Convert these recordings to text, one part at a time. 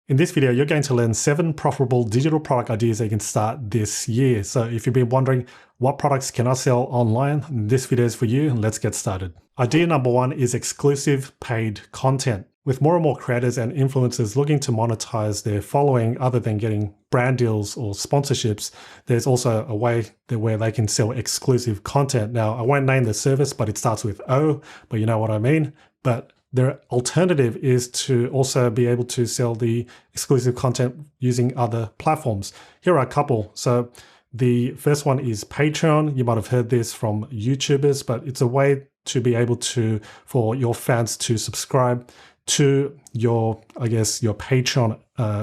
In this video, you're going to learn 7 profitable digital product ideas that you can start this year. So if you've been wondering what products can I sell online, this video is for you. Let's get started. Idea number 1 is exclusive paid content. With more and more creators and influencers looking to monetize their following other than getting brand deals or sponsorships, there's also a way where they can sell exclusive content. Now, I won't name the service, but it starts with O, but you know what I mean. But their alternative is to also be able to sell the exclusive content using other platforms. Here are a couple. So the first one is Patreon. You might have heard this from YouTubers, but it's a way to be able to, for your fans to subscribe to your, your Patreon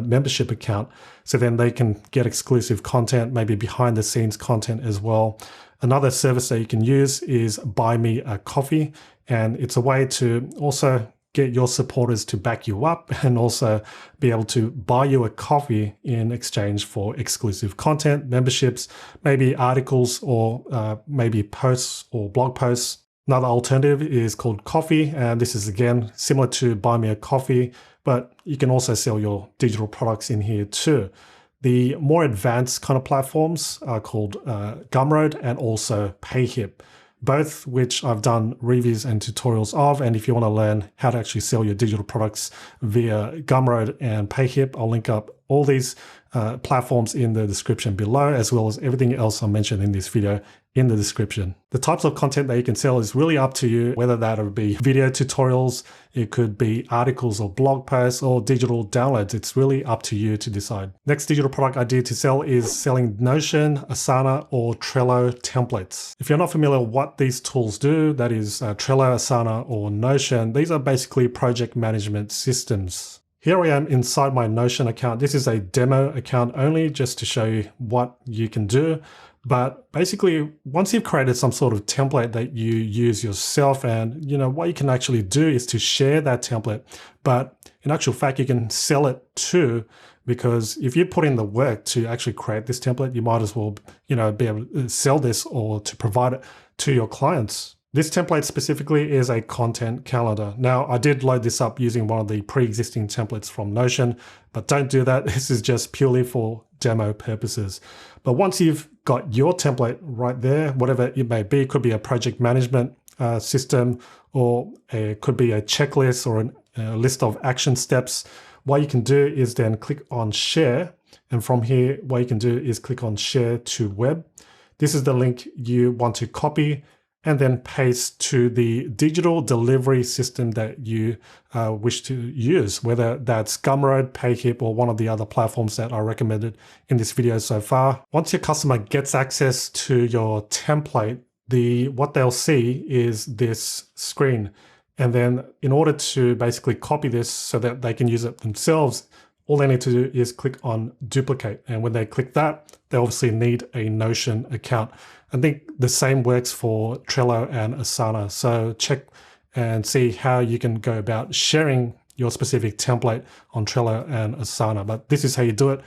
membership account. So then they can get exclusive content, maybe behind the scenes content as well. Another service that you can use is Buy Me a Coffee. And it's a way to also get your supporters to back you up and also be able to buy you a coffee in exchange for exclusive content, memberships, maybe articles or maybe posts or blog posts. Another alternative is called Coffee, and this is again similar to Buy Me a Coffee, but you can also sell your digital products in here too. The more advanced kind of platforms are called Gumroad and also Payhip, both which I've done reviews and tutorials of. And if you want to learn how to actually sell your digital products via Gumroad and Payhip, I'll link up all these platforms in the description below, as well as everything else I mentioned in this video in the description. The types of content that you can sell is really up to you, whether that would be video tutorials, it could be articles or blog posts or digital downloads. It's really up to you to decide. Next digital product idea to sell is selling Notion, Asana, or Trello templates. If you're not familiar with what these tools do, that is Trello, Asana, or Notion, these are basically project management systems. Here I am inside my Notion account. This is a demo account only, just to show you what you can do. But basically, once you've created some sort of template that you use yourself, and what you can actually do is to share that template. But in actual fact, you can sell it too, because if you put in the work to actually create this template, you might as well, be able to sell this or to provide it to your clients. This template specifically is a content calendar. Now, I did load this up using one of the pre-existing templates from Notion, but don't do that. This is just purely for demo purposes. But once you've got your template right there, whatever it may be, it could be a project management system, or it could be a checklist or a list of action steps. What you can do is then click on share. And from here, what you can do is click on share to web. This is the link you want to copy and then paste to the digital delivery system that you wish to use, whether that's Gumroad, Payhip, or one of the other platforms that I recommended in this video so far. Once your customer gets access to your template, what they'll see is this screen. And then in order to basically copy this so that they can use it themselves, all they need to do is click on duplicate. And when they click that, they obviously need a Notion account. I think the same works for Trello and Asana. So check and see how you can go about sharing your specific template on Trello and Asana. But this is how you do it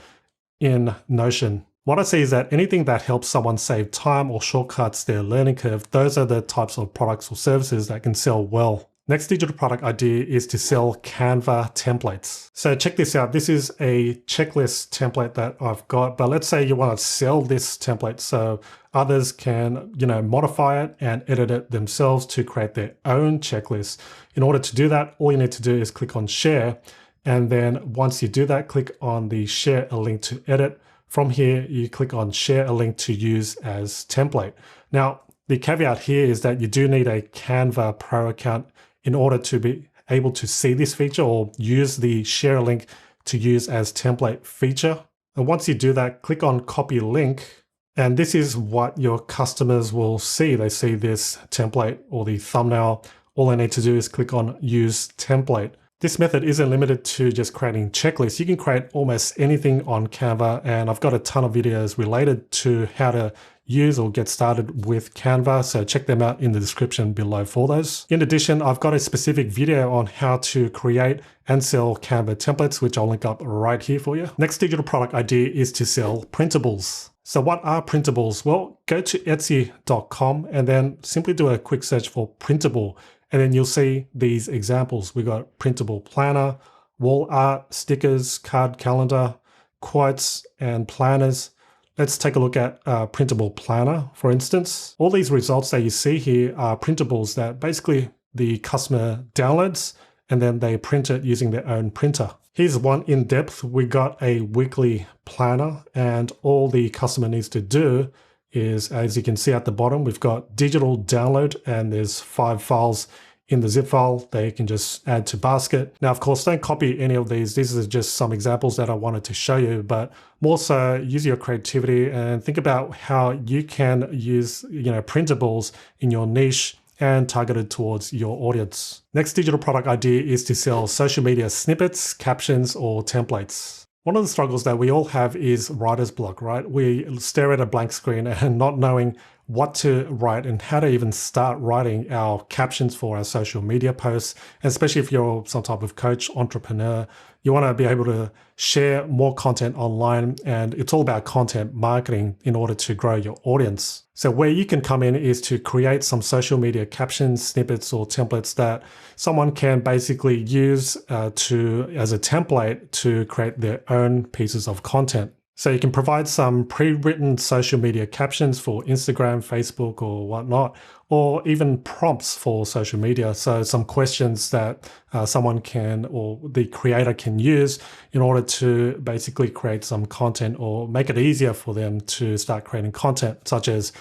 in Notion. What I see is that anything that helps someone save time or shortcuts their learning curve, those are the types of products or services that can sell well. Next digital product idea is to sell Canva templates. So check this out. This is a checklist template that I've got, but let's say you want to sell this template so others can, modify it and edit it themselves to create their own checklist. In order to do that, all you need to do is click on share. And then once you do that, click on the share a link to edit. From here, you click on share a link to use as template. Now, the caveat here is that you do need a Canva Pro account in order to be able to see this feature or use the share link to use as template feature. And once you do that, click on copy link. And this is what your customers will see. They see this template or the thumbnail. All they need to do is click on use template. This method isn't limited to just creating checklists. You can create almost anything on Canva, and I've got a ton of videos related to how to use or get started with Canva, so check them out in the description below for those. In addition, I've got a specific video on how to create and sell Canva templates, which I'll link up right here for you. Next digital product idea is to sell printables. So what are printables? Well, go to etsy.com and then simply do a quick search for printable. And then you'll see these examples. We've got printable planner, wall art, stickers, card calendar, quotes, and planners. Let's take a look at Printable Planner, for instance. All these results that you see here are printables that basically the customer downloads and then they print it using their own printer. Here's one in depth. We got a weekly planner, and all the customer needs to do is, as you can see at the bottom, we've got digital download and there's 5 files in the zip file. They can just add to basket. Now, of course, don't copy any of these. These are just some examples that I wanted to show you, but more so use your creativity and think about how you can use, printables in your niche and targeted towards your audience. Next digital product idea is to sell social media snippets, captions, or templates. One of the struggles that we all have is writer's block, right? We stare at a blank screen and not knowing what to write and how to even start writing our captions for our social media posts. And especially if you're some type of coach, entrepreneur, you want to be able to share more content online, and it's all about content marketing in order to grow your audience. So where you can come in is to create some social media captions, snippets, or templates that someone can basically use as a template to create their own pieces of content. So you can provide some pre-written social media captions for Instagram, Facebook, or whatnot, or even prompts for social media. So some questions that someone can, or the creator can use in order to basically create some content or make it easier for them to start creating content, such as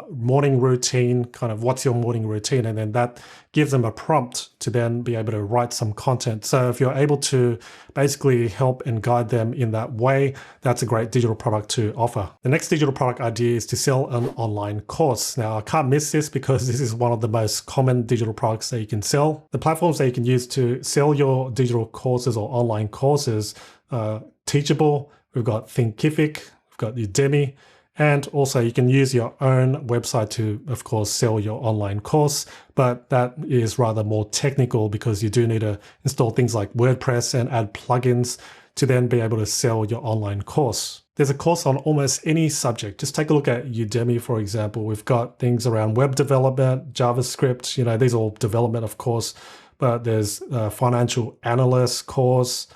morning routine, kind of what's your morning routine, and then that gives them a prompt to then be able to write some content. So if you're able to basically help and guide them in that way, that's a great digital product to offer. The next digital product idea is to sell an online course. Now, I can't miss this because this is one of the most common digital products that you can sell. The platforms that you can use to sell your digital courses or online courses are Teachable, we've got Thinkific, we've got Udemy, and also you can use your own website to, of course, sell your online course, but that is rather more technical because you do need to install things like WordPress and add plugins to then be able to sell your online course. There's a course on almost any subject. Just take a look at Udemy, for example. We've got things around web development, JavaScript, these are all development, of course, but there's a financial analyst course.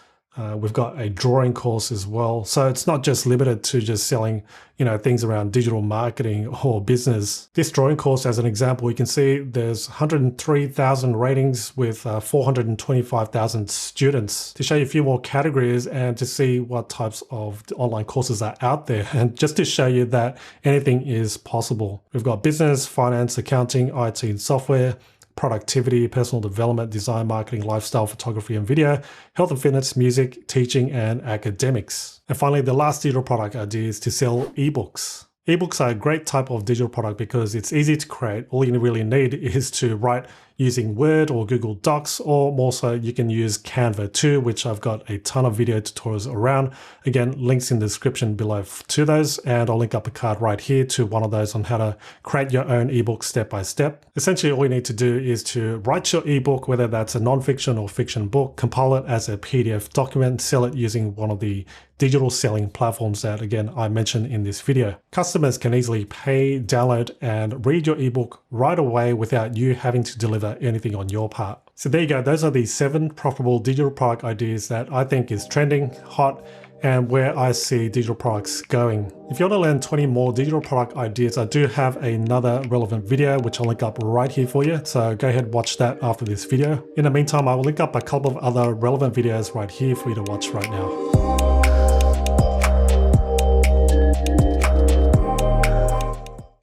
We've got a drawing course as well. So it's not just limited to just selling, things around digital marketing or business. This drawing course, as an example, you can see there's 103,000 ratings with 425,000 students. To show you a few more categories and to see what types of online courses are out there, and just to show you that anything is possible. We've got business, finance, accounting, IT and software, productivity, personal development, design, marketing, lifestyle, photography and video, health and fitness, music, teaching, and academics. And finally, the last digital product idea is to sell ebooks. Ebooks are a great type of digital product because it's easy to create. All you really need is to write using Word or Google Docs, or more so you can use Canva too, which I've got a ton of video tutorials around. Again, links in the description below to those, and I'll link up a card right here to one of those on how to create your own ebook step by step. Essentially, all you need to do is to write your ebook, whether that's a non-fiction or fiction book, compile it as a PDF document, sell it using one of the digital selling platforms that, again, I mentioned in this video. Customers can easily pay, download, and read your ebook right away without you having to deliver anything on your part. So there you go. Those are the 7 profitable digital product ideas that I think is trending, hot, and where I see digital products going. If you want to learn 20 more digital product ideas, I do have another relevant video, which I'll link up right here for you. So go ahead and watch that after this video. In the meantime, I will link up a couple of other relevant videos right here for you to watch right now.